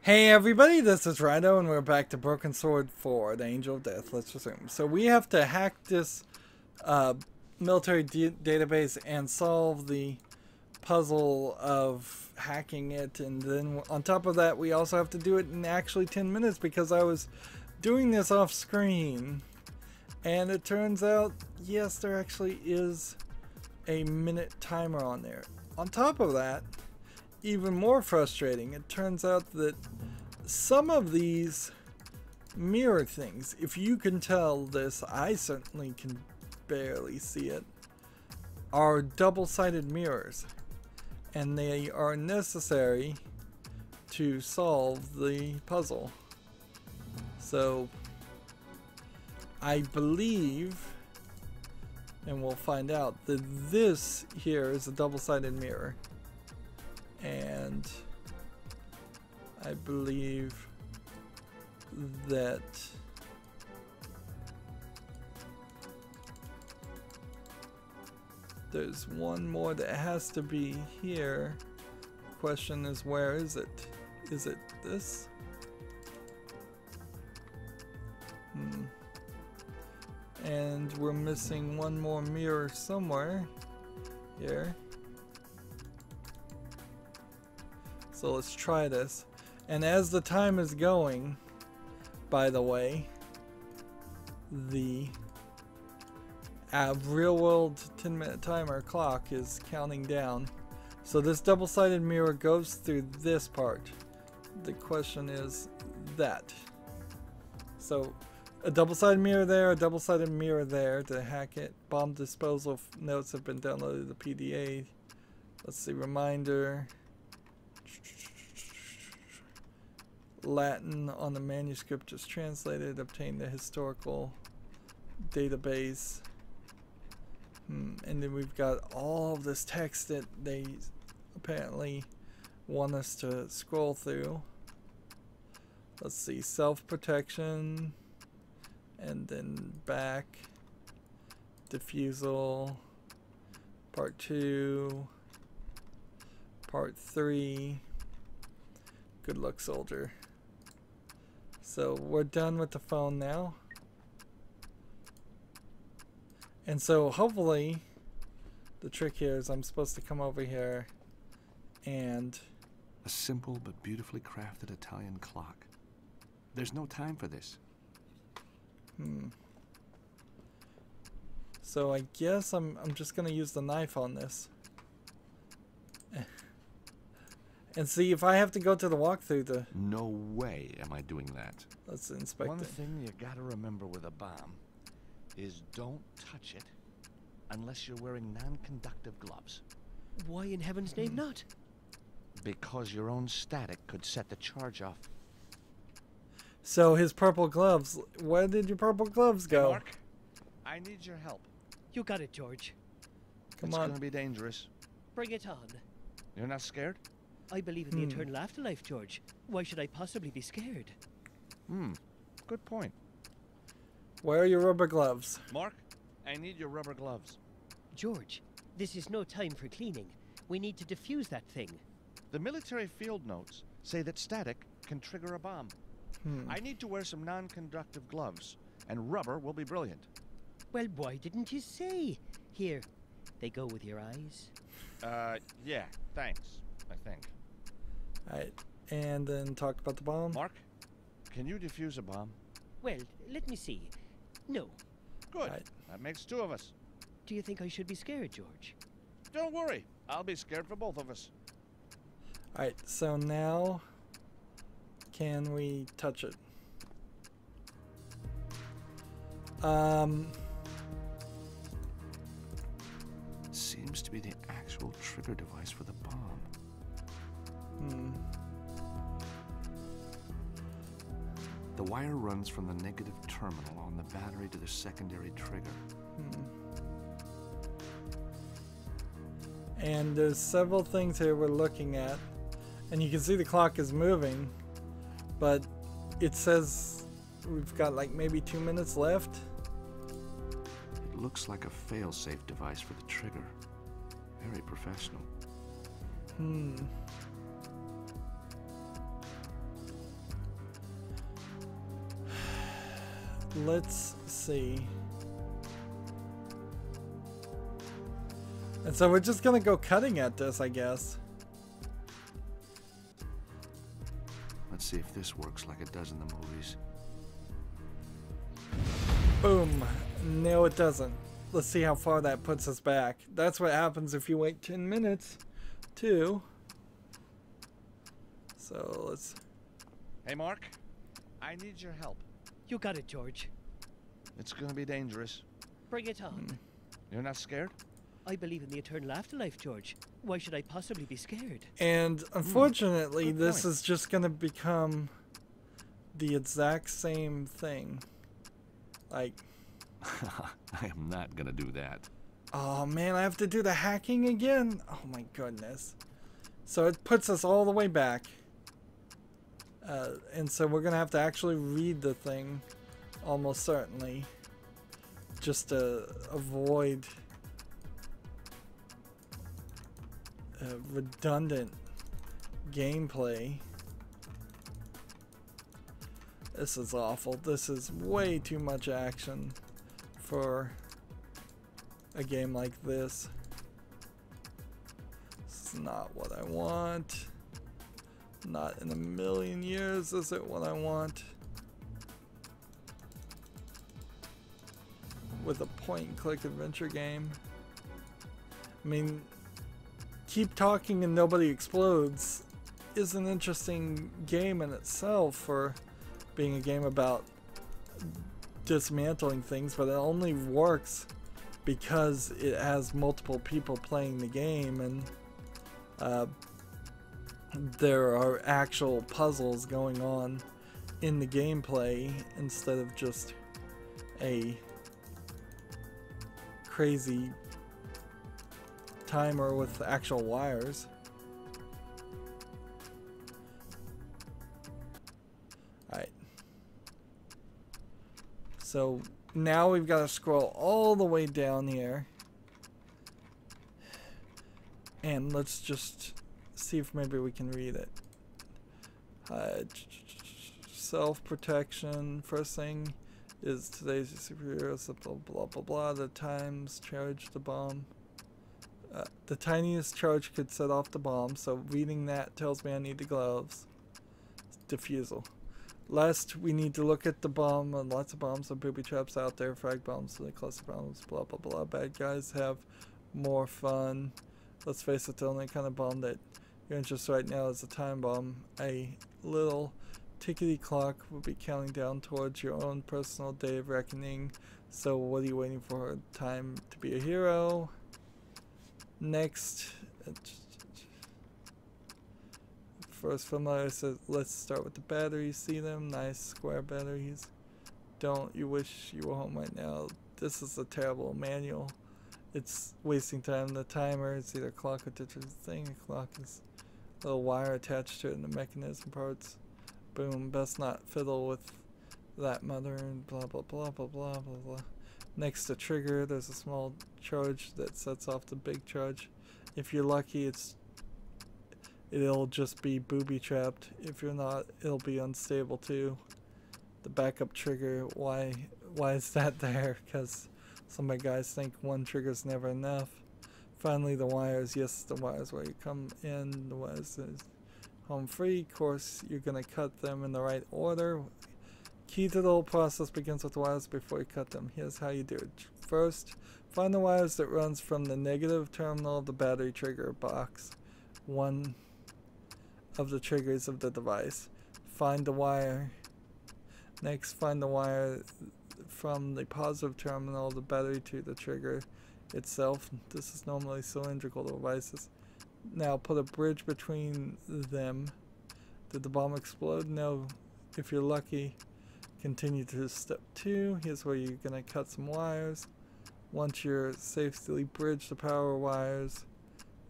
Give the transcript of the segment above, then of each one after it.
Hey everybody, this is Rydo, and we're back to Broken Sword 4, the Angel of Death. Let's resume. So we have to hack this military database and solve the puzzle of hacking it, and then on top of that we also have to do it in actually 10 minutes because I was doing this off screen, and it turns out, yes, there actually is a minute timer on there. On top of that, even more frustrating, it turns out that some of these mirror things, if you can tell this, I certainly can barely see it, are double-sided mirrors, and they are necessary to solve the puzzle. So I believe, and we'll find out, that this here is a double-sided mirror. And I believe that there's one more that has to be here. Question is, where is it? Is it this? And we're missing one more mirror somewhere here. So let's try this. And as the time is going, by the way, the real world 10-minute timer clock is counting down. So this double-sided mirror goes through this part. The question is that. So a double-sided mirror there, a double-sided mirror there to hack it. Bomb disposal notes have been downloaded to the PDA. Let's see, reminder. Latin on the manuscript just translated, obtain the historical database. And then we've got all of this text that they apparently want us to scroll through. Let's see, self-protection, and then back, diffusal, part 2, part 3, good luck soldier. So we're done with the phone now. And so hopefully the trick here is I'm supposed to come over here and... A simple but beautifully crafted Italian clock. There's no time for this. So I guess I'm just gonna use the knife on this. And see if I have to go to the walkthrough to... No way am I doing that. Let's inspect it. One thing you gotta remember with a bomb is don't touch it unless you're wearing non-conductive gloves. Why in heaven's name not? Because your own static could set the charge off. So his purple gloves, where did your purple gloves go? Hey Mark, I need your help. You got it, George. Come It's on. gonna be dangerous. Bring it on. You're not scared? I believe in the eternal afterlife, George. Why should I possibly be scared? Good point. Where are your rubber gloves? Mark, I need your rubber gloves. George, this is no time for cleaning. We need to defuse that thing. The military field notes say that static can trigger a bomb. I need to wear some non-conductive gloves, and rubber will be brilliant. Well, why didn't you say? Here, they go with your eyes. Yeah, thanks, I think. Alright, and then talk about the bomb. Mark, can you defuse a bomb? Well, let me see. No. Good. Right. That makes 2 of us. Do you think I should be scared, George? Don't worry. I'll be scared for both of us. Alright, so now can we touch it? Seems to be the actual trigger device for the bomb. The wire runs from the negative terminal on the battery to the secondary trigger. And there's several things here we're looking at, and you can see the clock is moving, but it says we've got like maybe 2 minutes left. It looks like a fail-safe device for the trigger. Very professional. let's see. And so we're just gonna go cutting at this, I guess. Let's see if this works like it does in the movies. Boom. No, it doesn't. Let's see how far that puts us back. That's what happens if you wait 10 minutes, too. So let's... Hey, Mark. I need your help. You got it, George. It's gonna be dangerous. Bring it on. You're not scared? I believe in the eternal afterlife, George. Why should I possibly be scared? And unfortunately, Good this point. is just going to become the exact same thing. Like... I am not gonna do that. Oh man, I have to do the hacking again? Oh my goodness. So it puts us all the way back. And so we're going to have to actually read the thing, almost certainly, just to avoid redundant gameplay. This is awful. This is way too much action for a game like this. It's not what I want. Not in a million years is it what I want. With a point-and-click adventure game. I mean, Keep Talking and Nobody Explodes is an interesting game in itself for being a game about dismantling things, but it only works because it has multiple people playing the game, and there are actual puzzles going on in the gameplay instead of just a crazy timer with actual wires. Alright. So now we've got to scroll all the way down here. And let's just see if maybe we can read it. Self-protection. First thing is today's superheroes, blah blah blah blah. The times charge the bomb. The tiniest charge could set off the bomb, so reading that tells me I need the gloves. Defusal. Last, we need to look at the bomb. Lots of bombs and booby traps out there. Frag bombs, cluster bombs, blah blah blah. Bad guys have more fun. Let's face it, the only kind of bomb that you're interested right now is a time bomb. A little tickety clock will be counting down towards your own personal day of reckoning. So what are you waiting for? Time to be a hero. Next, first familiar says, let's start with the batteries. See them? Nice square batteries. Don't you wish you were home right now? This is a terrible manual. It's wasting time. The timer is either a clock or digital thing. A clock is a little wire attached to it in the mechanism parts. Boom. Best not fiddle with that mother and blah blah blah blah blah blah blah. Next to trigger, there's a small charge that sets off the big charge. If you're lucky, it'll just be booby trapped. If you're not, it'll be unstable too. The backup trigger, why is that there? Because some of my guys think one trigger's never enough. Finally, the wires. Yes, the wires where you come in. The wires is home free. Of course, you're gonna cut them in the right order. Key to the whole process begins with the wires before you cut them. Here's how you do it. First, find the wires that runs from the negative terminal of the battery trigger box, one of the triggers of the device. Find the wire. Next, find the wire from the positive terminal of the battery to the trigger itself. This is normally cylindrical devices. Now put a bridge between them. Did the bomb explode? No. If you're lucky, continue to step 2. Here's where you're going to cut some wires. Once you're safely bridged the power wires,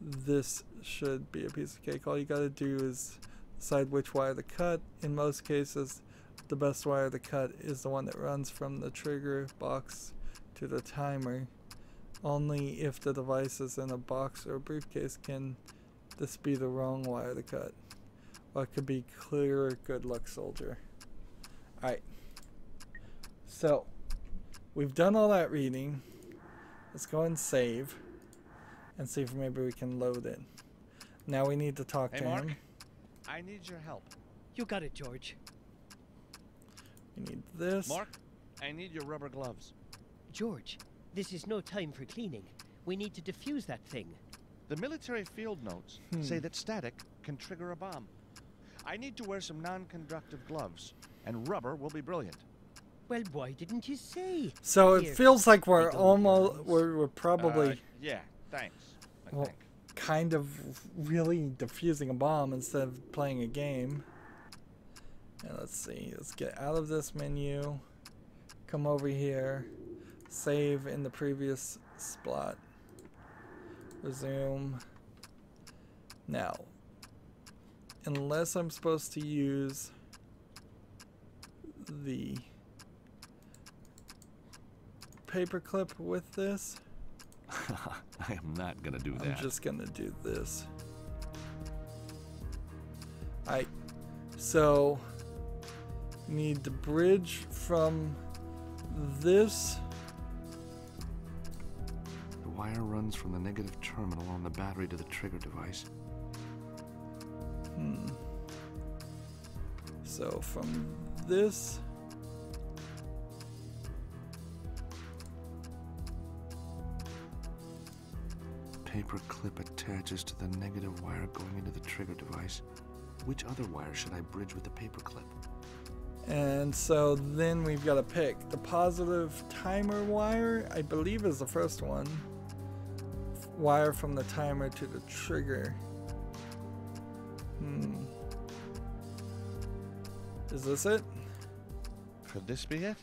this should be a piece of cake. All you got to do is decide which wire to cut. In most cases, the best wire to cut is the one that runs from the trigger box to the timer. Only if the device is in a box or a briefcase can this be the wrong wire to cut. Or it could be clear. Good luck, soldier. Alright. So, we've done all that reading. Let's go and save. And see if maybe we can load it. Now we need to talk to Mark, him. I need your help. You got it, George. We need this. Mark, I need your rubber gloves. George, this is no time for cleaning. We need to defuse that thing. The military field notes say that static can trigger a bomb. I need to wear some non-conductive gloves, and rubber will be brilliant. Well, why didn't you say? So it Here, feels like we're you don't almost, realize. we're probably Yeah, thanks. I well, think. kind of really defusing a bomb instead of playing a game. And let's see, let's get out of this menu, come over here, save in the previous spot, resume. Now, unless I'm supposed to use the paperclip with this, I am not gonna do that. I'm just gonna do this. So need the bridge from this. The wire runs from the negative terminal on the battery to the trigger device. So from this Paper clip attaches to the negative wire going into the trigger device. Which other wire should I bridge with the paper clip? and so then we've got to pick the positive timer wire, I believe is the first one. Wire from the timer to the trigger. Is this it? Could this be it?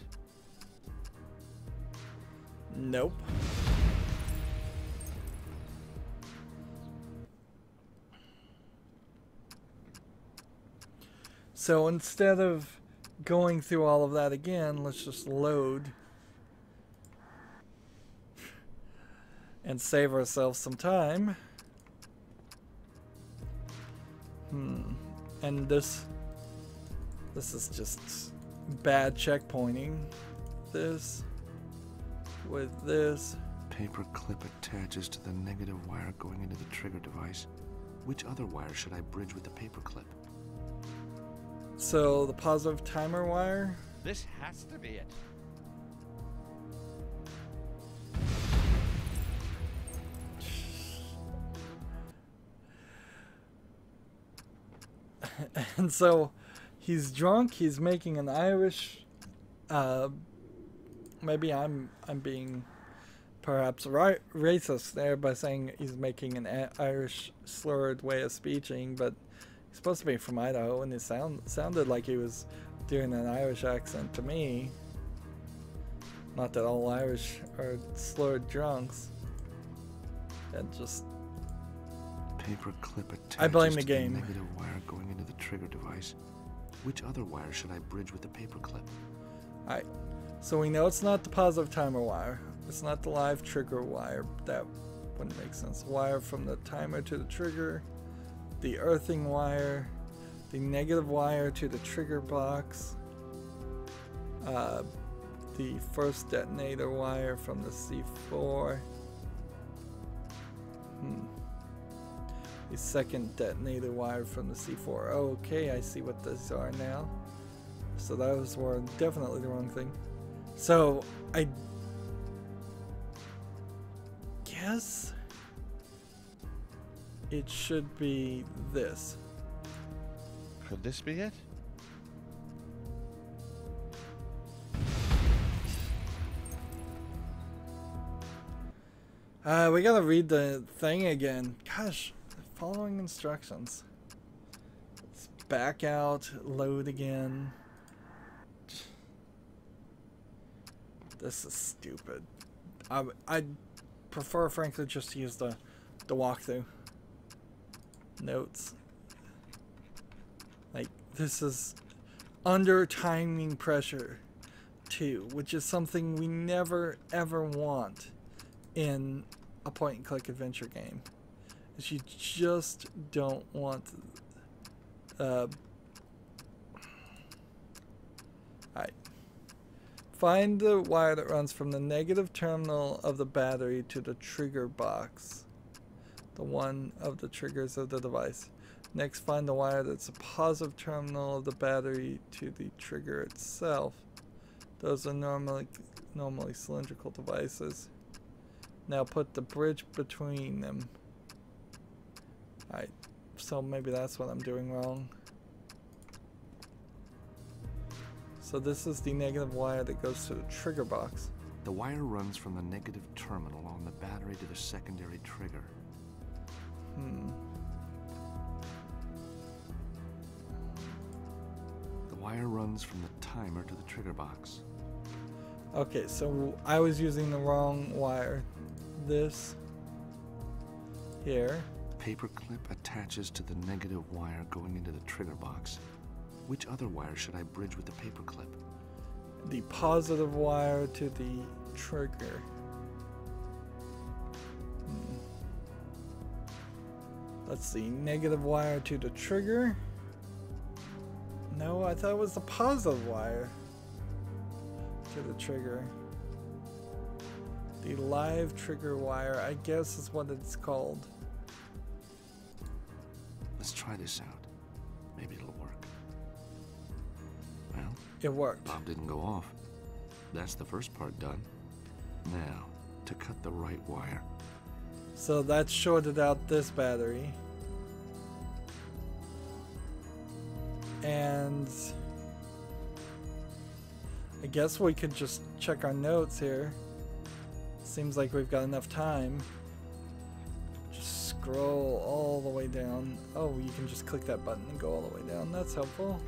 Nope. So instead of going through all of that again, let's just load and save ourselves some time. And this is just bad checkpointing. This with this. Paper clip attaches to the negative wire going into the trigger device. Which other wire should I bridge with the paper clip? So the positive timer wire. This has to be it. And so he's drunk, he's making an Irish maybe I'm being perhaps racist there by saying he's making an Irish slurred way of speaking, but he's supposed to be from Idaho, and it sounded like he was doing an Irish accent to me. Not that all Irish are slurred drunks. And just Paper clip attaches I blame the to game. the negative wire going into the trigger device. Which other wire should I bridge with the paper clip? Alright, so we know it's not the positive timer wire. It's not the live trigger wire. That wouldn't make sense. Wire from the timer to the trigger. The earthing wire. The negative wire to the trigger box. The first detonator wire from the C4. The second detonator wire from the C4. Okay, I see what these are now. So those were definitely the wrong thing. So I guess it should be this. Could this be it? We gotta read the thing again. Gosh, following instructions. Let's back out, load again. This is stupid. I'd prefer, frankly, just to use the walkthrough notes. Like, this is under timing pressure too, which is something we never ever want in a point and click adventure game. Is you just don't want Find the wire that runs from the negative terminal of the battery to the trigger box. The one of the triggers of the device. Next, find the wire that's the positive terminal of the battery to the trigger itself. Those are normally cylindrical devices. Now put the bridge between them. Alright, so maybe that's what I'm doing wrong. So this is the negative wire that goes to the trigger box. The wire runs from the negative terminal on the battery to the secondary trigger. The wire runs from the timer to the trigger box. Okay, so I was using the wrong wire. This here. Paperclip attaches to the negative wire going into the trigger box. Which other wire should I bridge with the paperclip? The positive wire to the trigger. Let's see, negative wire to the trigger. No, I thought it was the positive wire to the trigger. The live trigger wire, I guess is what it's called. Let's try this out. Maybe it'll work. Well, it worked. Bomb didn't go off. That's the first part done. Now, to cut the right wire. So that shorted out this battery. And I guess we could just check our notes here. Seems like we've got enough time. Just scroll all the way down. Oh, you can just click that button and go all the way down. That's helpful.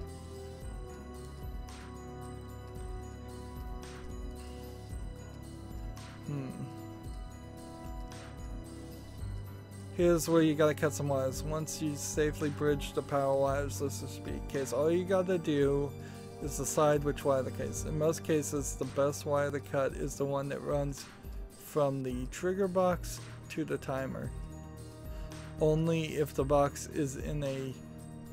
Here's where you gotta cut some wires. Once you safely bridge the power wires, so to speak, case all you gotta do is decide which wire to cut. In most cases, the best wire to cut is the one that runs from the trigger box to the timer. Only if the box is in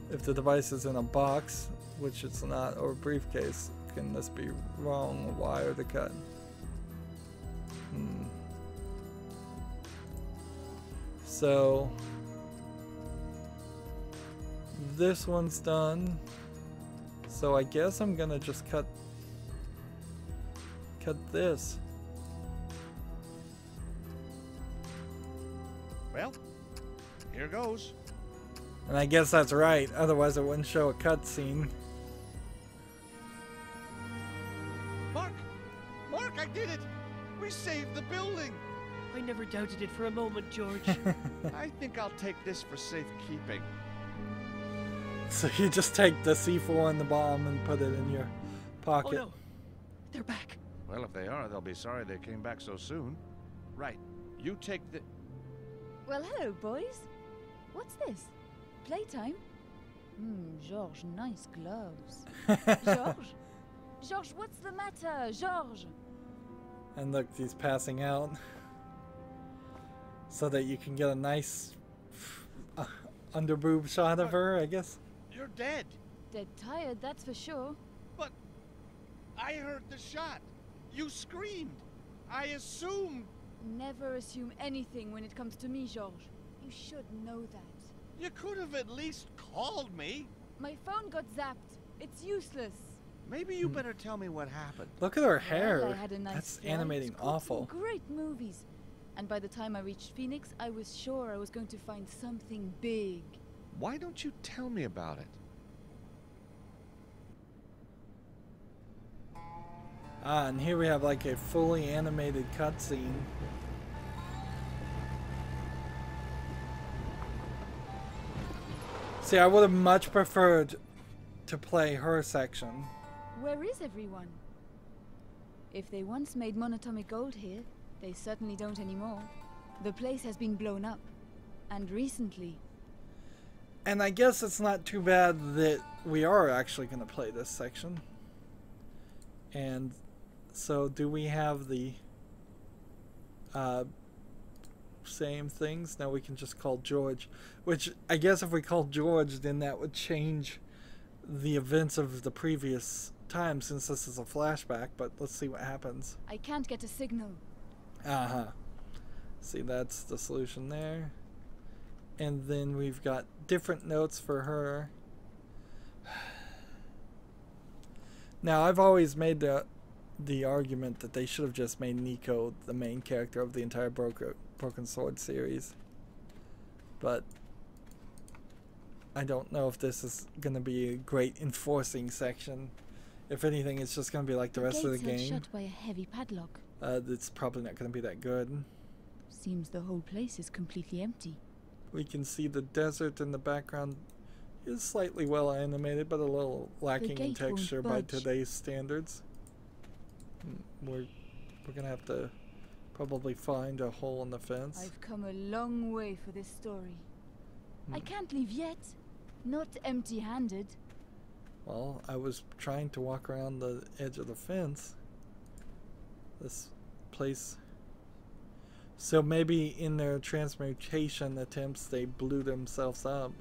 if the device is in a box, which it's not, or a briefcase, can this be wrong wire to cut. So this one's done. So I guess I'm gonna just cut this. Well, here goes. And I guess that's right, otherwise it wouldn't show a cutscene. Mark! Mark, I did it! We saved the building! I never doubted it for a moment, George. I think I'll take this for safekeeping. So you just take the C4 and the bomb and put it in your pocket. Oh no, they're back. Well, if they are, they'll be sorry they came back so soon. Right, you take the... Well, hello, boys. What's this? Playtime? George, nice gloves. George? George, what's the matter? George? And look, he's passing out. So that you can get a nice underboob shot of her, I guess. You're dead. Dead tired, that's for sure. But I heard the shot. You screamed. I assumed. Never assume anything when it comes to me, George. You should know that. You could have at least called me. My phone got zapped. It's useless. Maybe you better tell me what happened. Look at her hair. Well, I had a nice That's flight, animating caught awful. some great movies. And by the time I reached Phoenix, I was sure I was going to find something big. Why don't you tell me about it? Ah, and here we have like a fully animated cutscene. See, I would have much preferred to play her section. Where is everyone? If they once made monatomic gold here, they certainly don't anymore. The place has been blown up. And recently. And I guess it's not too bad that we are actually going to play this section. And so do we have the same things? Now we can just call George. Which I guess if we call George, then that would change the events of the previous time since this is a flashback, but let's see what happens. I can't get a signal. Uh-huh. See, that's the solution there. And then we've got different notes for her. Now, I've always made the argument that they should have just made Nico the main character of the entire Broken Sword series. But I don't know if this is going to be a great enforcing section. If anything, it's just going to be like the rest of the game. Gates are shut by a heavy padlock. It's probably not going to be that good. Seems the whole place is completely empty. We can see the desert in the background is slightly well animated, but a little lacking in texture by today's standards. We're going to have to probably find a hole in the fence. I've come a long way for this story. I can't leave yet. Not empty-handed. Well, I was trying to walk around the edge of the fence. This place. So maybe in their transmutation attempts, they blew themselves up.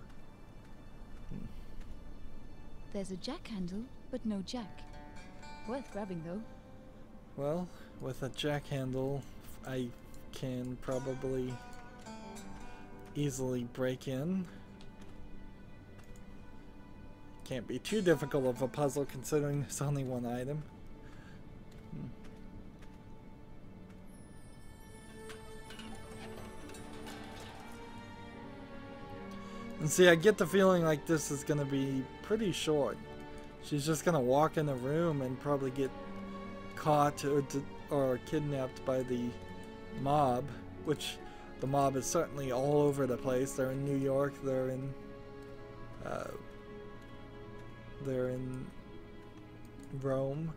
There's a jack handle, but no jack. Worth grabbing, though. Well, with a jack handle, I can probably easily break in. Can't be too difficult of a puzzle considering there's only one item. And see, I get the feeling like this is going to be pretty short. She's just going to walk in a room and probably get caught or kidnapped by the mob, which the mob is certainly all over the place. They're in New York, they're in Rome.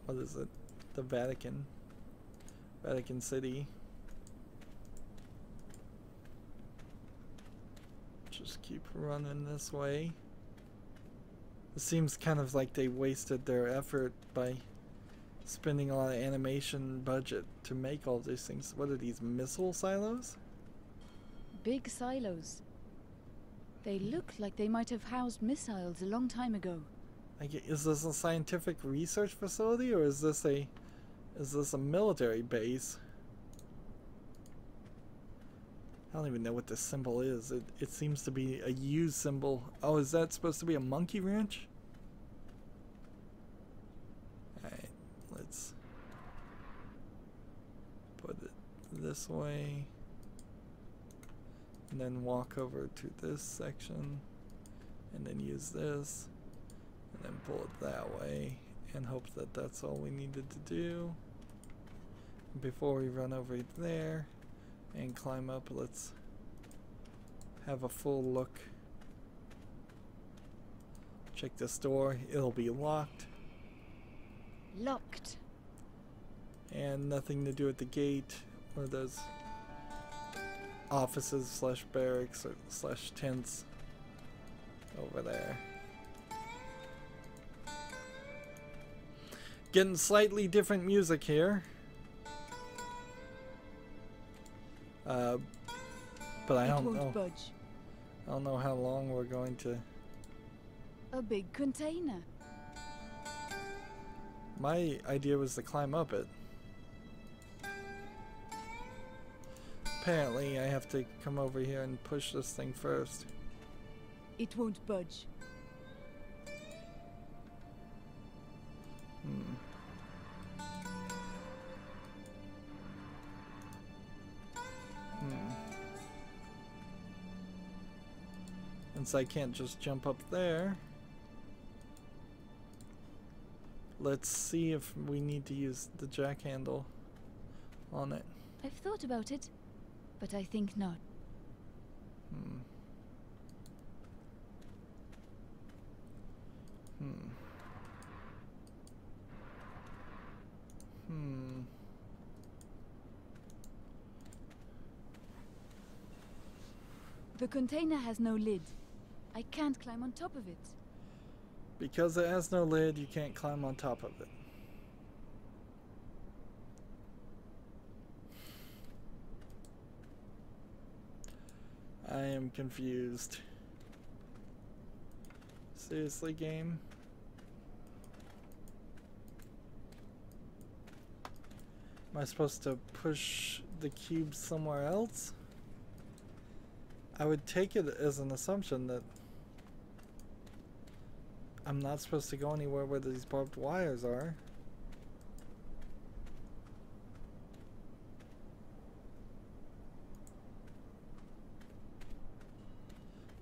What is it? The Vatican City. Just keep running this way. It seems kind of like they wasted their effort by spending a lot of animation budget to make all these things. What are these, missile silos? Big silos. They look like they might have housed missiles a long time ago. Is this a scientific research facility, or is this a military base? I don't even know what this symbol is. It seems to be a U symbol. Oh, is that supposed to be a monkey wrench? Alright, let's put it this way. And then walk over to this section. And then use this. And then pull it that way. And hope that that's all we needed to do. Before we run over there and climb up, let's have a full look. Check this door. It'll be locked. Locked. And nothing to do at the gate or those offices slash barracks or slash tents over there. Getting slightly different music here. But I don't know. Budge. I don't know how long we're going to. A big container. My idea was to climb up it. Apparently, I have to come over here and push this thing first. It won't budge. Since I can't just jump up there, let's see if we need to use the jack handle on it. I've thought about it, but I think not. The container has no lid. I can't climb on top of it. Because it has no lid, you can't climb on top of it. I am confused. Seriously, game? Am I supposed to push the cube somewhere else? I would take it as an assumption that I'm not supposed to go anywhere where these barbed wires are.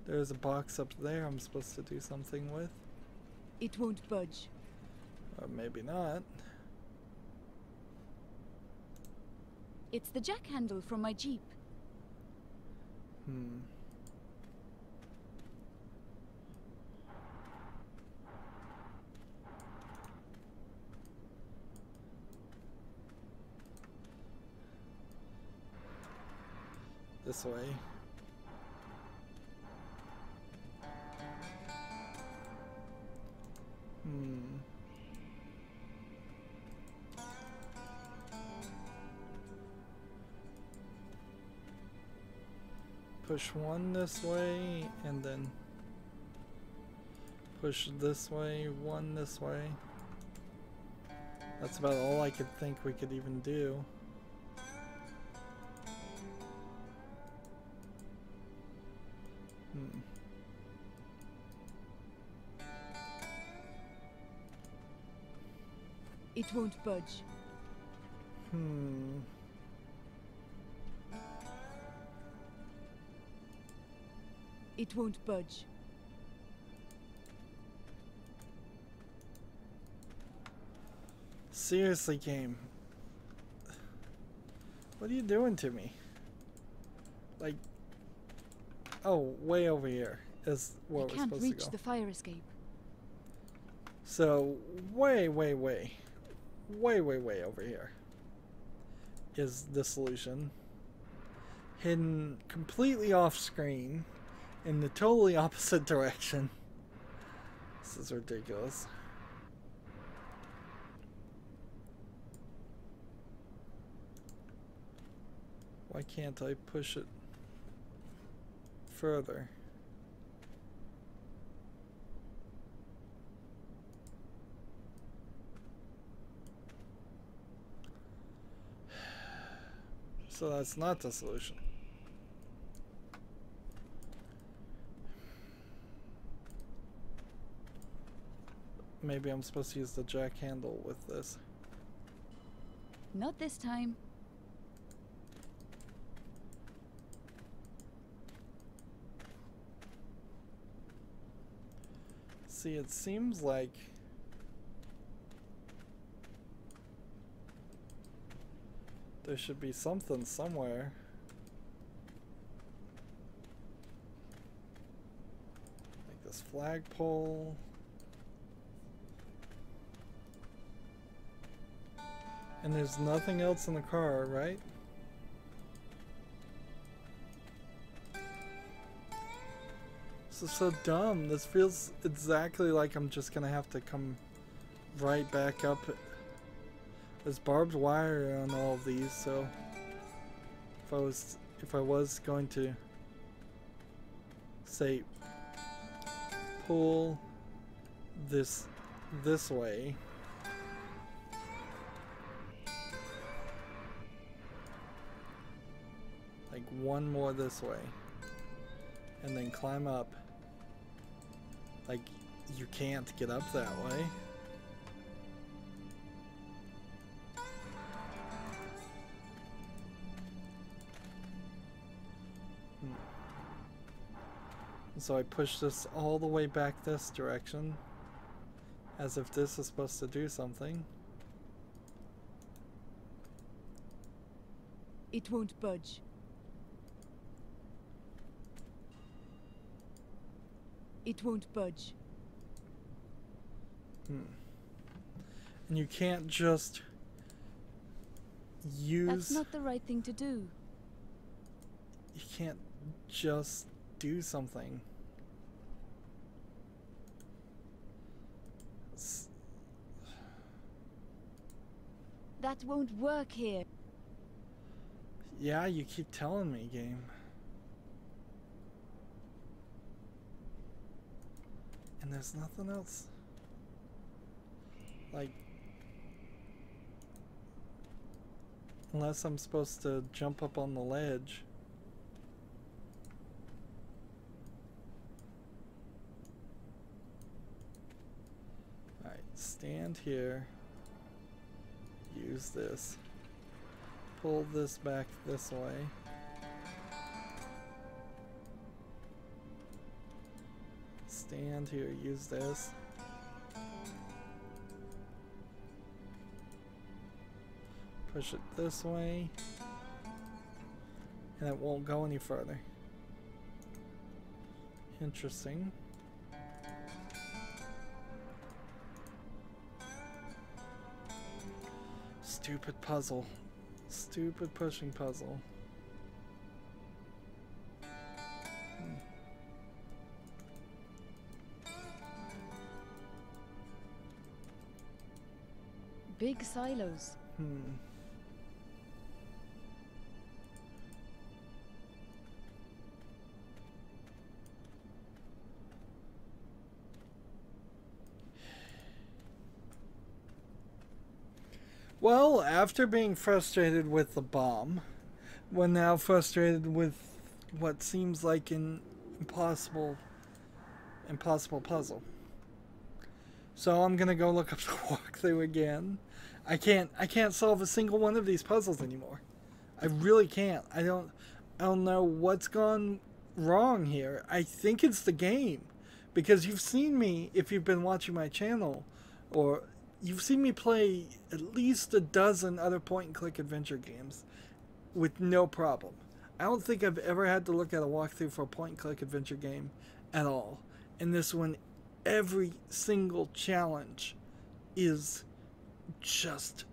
There's a box up there I'm supposed to do something with. It won't budge. Or maybe not. It's the jack handle from my Jeep. This way. Push one this way, and then push this way, one this way. That's about all I could think we could even do. It won't budge. It won't budge. Seriously, game. What are you doing to me? Like, oh, way over here is where we're supposed to go. I can't reach the fire escape. So, way over here is the solution. Hidden completely off screen in the totally opposite direction. This is ridiculous. Why can't I push it further? So that's not the solution. Maybe I'm supposed to use the jack handle with this. Not this time. See, it seems like there should be something somewhere. Like this flagpole. And there's nothing else in the car, right? This is so dumb. This feels exactly like I'm just gonna have to come right back up. There's barbed wire on all of these, so if I was going to say pull this way, like one more this way, and then climb up. Like, you can't get up that way. So I push this all the way back this direction, as if this is supposed to do something. It won't budge. It won't budge. And you can't just use... That's not the right thing to do. You can't just do something. That won't work here. Yeah, you keep telling me, game. And there's nothing else. Like, unless I'm supposed to jump up on the ledge. Alright, stand here. Use this. Pull this back this way. Stand here, use this. Push it this way. And it won't go any further. Interesting. Stupid puzzle. Stupid pushing puzzle. Big silos. Well, after being frustrated with the bomb, we're now frustrated with what seems like an impossible puzzle. So I'm gonna go look up the walkthrough again. I can't solve a single one of these puzzles anymore. I really can't. I don't know what's gone wrong here. I think it's the game, because you've seen me, if you've been watching my channel, or you've seen me play at least a dozen other point-and-click adventure games with no problem. I don't think I've ever had to look at a walkthrough for a point-and-click adventure game at all. And this one, every single challenge is just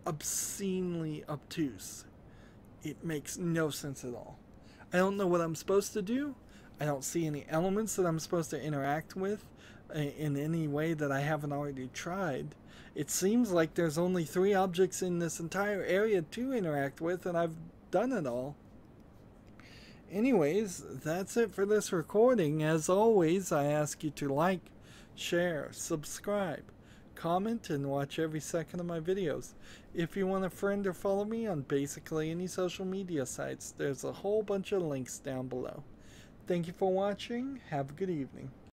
obscenely obtuse. It makes no sense at all. I don't know what I'm supposed to do. I don't see any elements that I'm supposed to interact with in any way that I haven't already tried. It seems like there's only 3 objects in this entire area to interact with, and I've done it all. Anyways, that's it for this recording. As always, I ask you to like, share, subscribe, comment, and watch every second of my videos. If you want to friend or follow me on basically any social media sites, there's a whole bunch of links down below. Thank you for watching. Have a good evening.